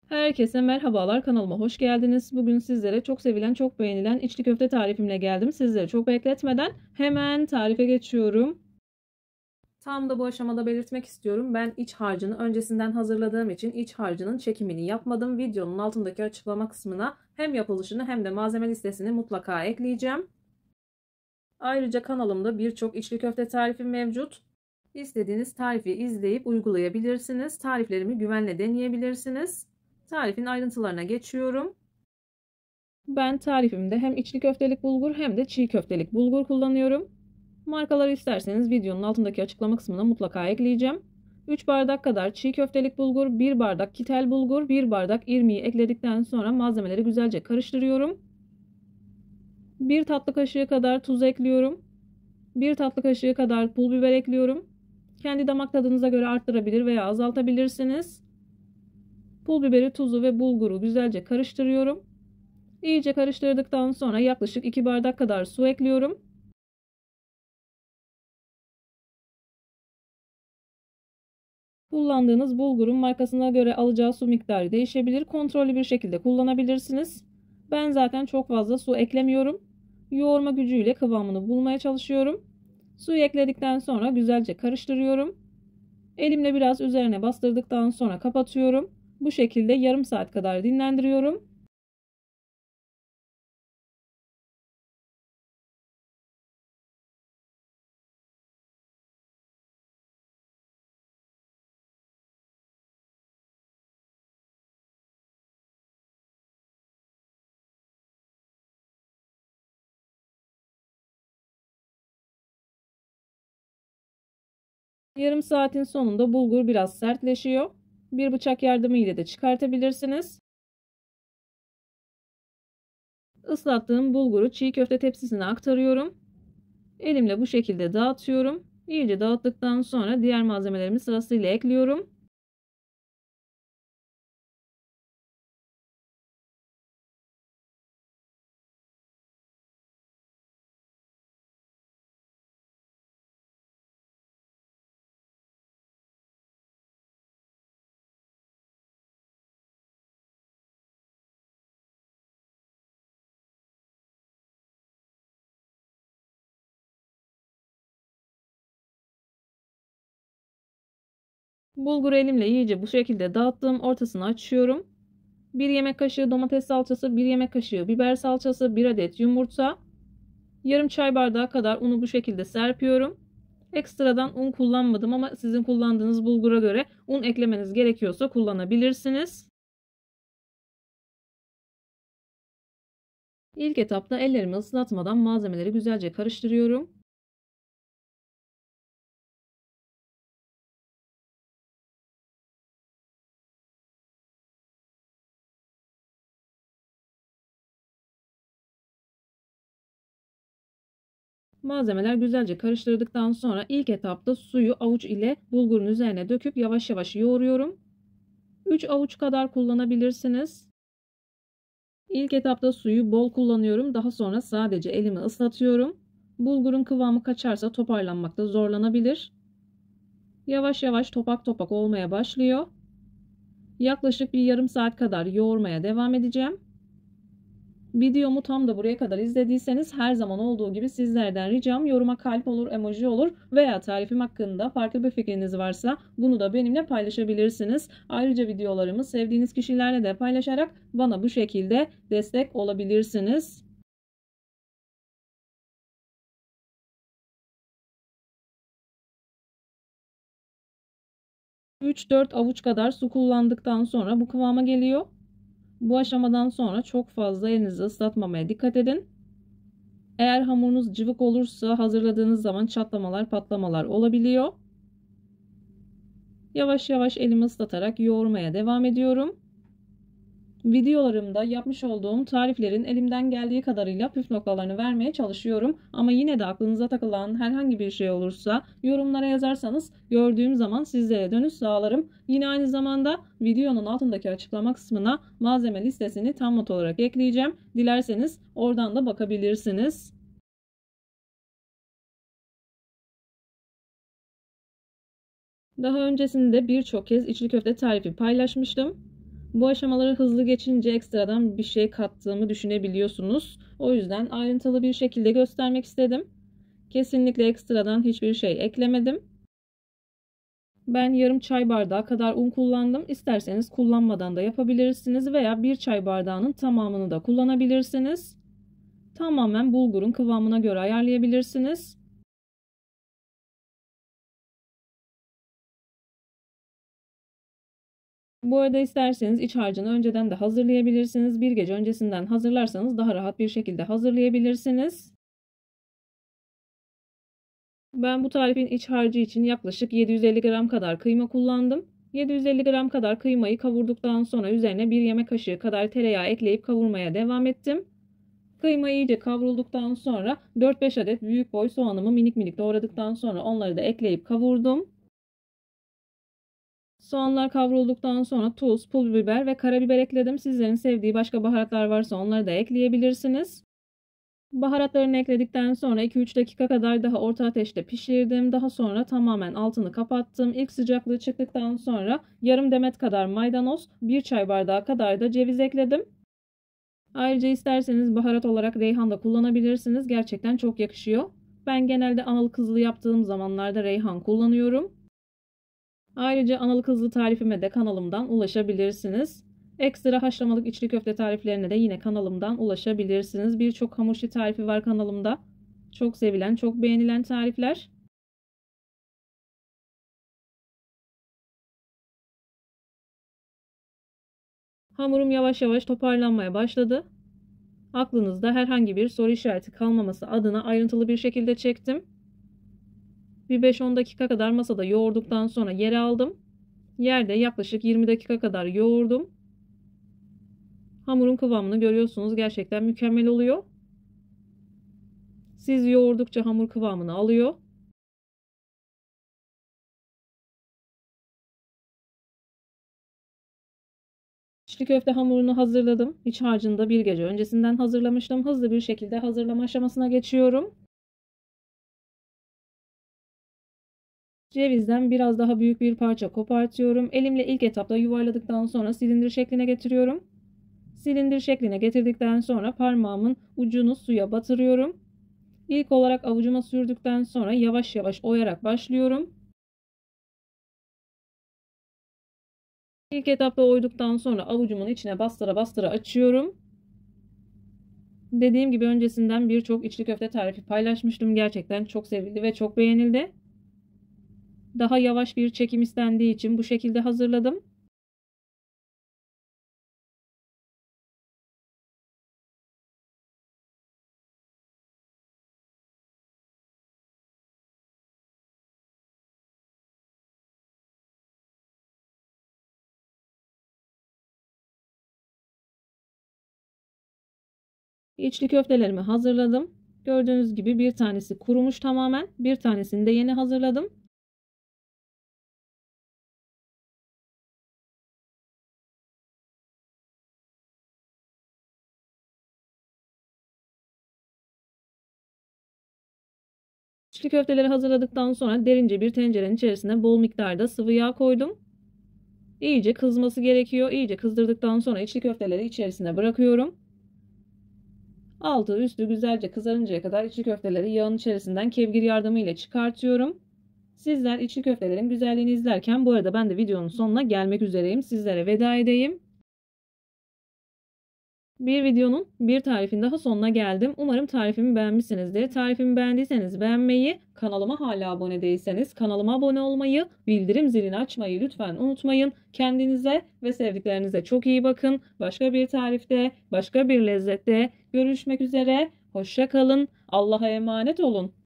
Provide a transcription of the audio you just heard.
Herkese merhabalar, kanalıma hoş geldiniz. Bugün sizlere çok sevilen, çok beğenilen içli köfte tarifimle geldim. Sizleri çok bekletmeden hemen tarife geçiyorum. Tam da bu aşamada belirtmek istiyorum. Ben iç harcını öncesinden hazırladığım için iç harcının çekimini yapmadım. Videonun altındaki açıklama kısmına hem yapılışını hem de malzeme listesini mutlaka ekleyeceğim. Ayrıca kanalımda birçok içli köfte tarifi mevcut. İstediğiniz tarifi izleyip uygulayabilirsiniz. Tariflerimi güvenle deneyebilirsiniz. Tarifin ayrıntılarına geçiyorum. Ben tarifimde hem içli köftelik bulgur hem de çiğ köftelik bulgur kullanıyorum. Markaları isterseniz videonun altındaki açıklama kısmına mutlaka ekleyeceğim. 3 bardak kadar çiğ köftelik bulgur, 1 bardak kitel bulgur, 1 bardak irmiği ekledikten sonra malzemeleri güzelce karıştırıyorum. 1 tatlı kaşığı kadar tuz ekliyorum. 1 tatlı kaşığı kadar pul biber ekliyorum. Kendi damak tadınıza göre arttırabilir veya azaltabilirsiniz. Pul biberi, tuzu ve bulguru güzelce karıştırıyorum. İyice karıştırdıktan sonra yaklaşık 2 bardak kadar su ekliyorum. Kullandığınız bulgurun markasına göre alacağı su miktarı değişebilir. Kontrollü bir şekilde kullanabilirsiniz. Ben zaten çok fazla su eklemiyorum. Yoğurma gücüyle kıvamını bulmaya çalışıyorum. Suyu ekledikten sonra güzelce karıştırıyorum. Elimle biraz üzerine bastırdıktan sonra kapatıyorum. Bu şekilde yarım saat kadar dinlendiriyorum. Yarım saatin sonunda bulgur biraz sertleşiyor. Bir bıçak yardımıyla da çıkartabilirsiniz. Islattığım bulguru çiğ köfte tepsisine aktarıyorum. Elimle bu şekilde dağıtıyorum. İyice dağıttıktan sonra diğer malzemelerimi sırasıyla ekliyorum. Bulguru elimle iyice bu şekilde dağıttım. Ortasını açıyorum. 1 yemek kaşığı domates salçası, 1 yemek kaşığı biber salçası, 1 adet yumurta, yarım çay bardağı kadar unu bu şekilde serpiyorum. Ekstradan un kullanmadım ama sizin kullandığınız bulgura göre un eklemeniz gerekiyorsa kullanabilirsiniz. İlk etapta ellerimi ıslatmadan malzemeleri güzelce karıştırıyorum. Malzemeler güzelce karıştırdıktan sonra ilk etapta suyu avuç ile bulgurun üzerine döküp yavaş yavaş yoğuruyorum. 3 avuç kadar kullanabilirsiniz. İlk etapta suyu bol kullanıyorum. Daha sonra sadece elimi ıslatıyorum. Bulgurun kıvamı kaçarsa toparlanmakta zorlanabilir. Yavaş yavaş topak topak olmaya başlıyor. Yaklaşık bir yarım saat kadar yoğurmaya devam edeceğim. Videomu tam da buraya kadar izlediyseniz her zaman olduğu gibi sizlerden ricam yoruma kalp olur, emoji olur veya tarifim hakkında farklı bir fikriniz varsa bunu da benimle paylaşabilirsiniz. Ayrıca videolarımı sevdiğiniz kişilerle de paylaşarak bana bu şekilde destek olabilirsiniz. ...3-4 avuç kadar su kullandıktan sonra bu kıvama geliyor. Bu aşamadan sonra çok fazla elinizi ıslatmamaya dikkat edin. Eğer hamurunuz cıvık olursa hazırladığınız zaman çatlamalar, patlamalar olabiliyor. Yavaş yavaş elimi ıslatarak yoğurmaya devam ediyorum. Videolarımda yapmış olduğum tariflerin elimden geldiği kadarıyla püf noktalarını vermeye çalışıyorum. Ama yine de aklınıza takılan herhangi bir şey olursa yorumlara yazarsanız gördüğüm zaman sizlere dönüş sağlarım. Yine aynı zamanda videonun altındaki açıklama kısmına malzeme listesini tam not olarak ekleyeceğim. Dilerseniz oradan da bakabilirsiniz. Daha öncesinde birçok kez içli köfte tarifi paylaşmıştım. Bu aşamaları hızlı geçince ekstradan bir şey kattığımı düşünebiliyorsunuz. O yüzden ayrıntılı bir şekilde göstermek istedim. Kesinlikle ekstradan hiçbir şey eklemedim. Ben yarım çay bardağı kadar un kullandım. İsterseniz kullanmadan da yapabilirsiniz veya bir çay bardağının tamamını da kullanabilirsiniz. Tamamen bulgurun kıvamına göre ayarlayabilirsiniz. Bu arada isterseniz iç harcını önceden de hazırlayabilirsiniz. Bir gece öncesinden hazırlarsanız daha rahat bir şekilde hazırlayabilirsiniz. Ben bu tarifin iç harcı için yaklaşık 750 gram kadar kıyma kullandım. 750 gram kadar kıymayı kavurduktan sonra üzerine bir yemek kaşığı kadar tereyağı ekleyip kavurmaya devam ettim. Kıyma iyice kavrulduktan sonra 4-5 adet büyük boy soğanımı minik minik doğradıktan sonra onları da ekleyip kavurdum. Soğanlar kavrulduktan sonra tuz, pul biber ve karabiber ekledim. Sizlerin sevdiği başka baharatlar varsa onları da ekleyebilirsiniz. Baharatlarını ekledikten sonra 2-3 dakika kadar daha orta ateşte pişirdim. Daha sonra tamamen altını kapattım. İlk sıcaklığı çıktıktan sonra yarım demet kadar maydanoz, 1 çay bardağı kadar da ceviz ekledim. Ayrıca isterseniz baharat olarak reyhan da kullanabilirsiniz. Gerçekten çok yakışıyor. Ben genelde analı kızlı yaptığım zamanlarda reyhan kullanıyorum. Ayrıca analı kızlı tarifime de kanalımdan ulaşabilirsiniz. Ekstra haşlamalık içli köfte tariflerine de yine kanalımdan ulaşabilirsiniz. Birçok hamur işi tarifi var kanalımda. Çok sevilen, çok beğenilen tarifler. Hamurum yavaş yavaş toparlanmaya başladı. Aklınızda herhangi bir soru işareti kalmaması adına ayrıntılı bir şekilde çektim. Bir 5-10 dakika kadar masada yoğurduktan sonra yere aldım. Yerde yaklaşık 20 dakika kadar yoğurdum. Hamurun kıvamını görüyorsunuz. Gerçekten mükemmel oluyor. Siz yoğurdukça hamur kıvamını alıyor. İçli köfte hamurunu hazırladım. İç harcını da bir gece öncesinden hazırlamıştım. Hızlı bir şekilde hazırlama aşamasına geçiyorum. Cevizden biraz daha büyük bir parça kopartıyorum. Elimle ilk etapta yuvarladıktan sonra silindir şekline getiriyorum. Silindir şekline getirdikten sonra parmağımın ucunu suya batırıyorum. İlk olarak avucuma sürdükten sonra yavaş yavaş oyarak başlıyorum. İlk etapta oyduktan sonra avucumun içine bastıra bastıra açıyorum. Dediğim gibi öncesinden birçok içli köfte tarifi paylaşmıştım. Gerçekten çok sevildi ve çok beğenildi. Daha yavaş bir çekim istendiği için bu şekilde hazırladım. İçli köftelerimi hazırladım. Gördüğünüz gibi bir tanesi kurumuş tamamen. Bir tanesini de yeni hazırladım. İçli köfteleri hazırladıktan sonra derince bir tencerenin içerisine bol miktarda sıvı yağ koydum. İyice kızması gerekiyor. İyice kızdırdıktan sonra içli köfteleri içerisine bırakıyorum. Altı üstü güzelce kızarıncaya kadar içli köfteleri yağın içerisinden kevgir yardımıyla çıkartıyorum. Sizler içli köftelerin güzelliğini izlerken bu arada ben de videonun sonuna gelmek üzereyim. Sizlere veda edeyim. Bir videonun bir tarifin daha sonuna geldim. Umarım tarifimi beğenmişsinizdir. Tarifimi beğendiyseniz beğenmeyi, kanalıma hala abone değilseniz kanalıma abone olmayı, bildirim zilini açmayı lütfen unutmayın. Kendinize ve sevdiklerinize çok iyi bakın. Başka bir tarifte, başka bir lezzette görüşmek üzere. Hoşça kalın. Allah'a emanet olun.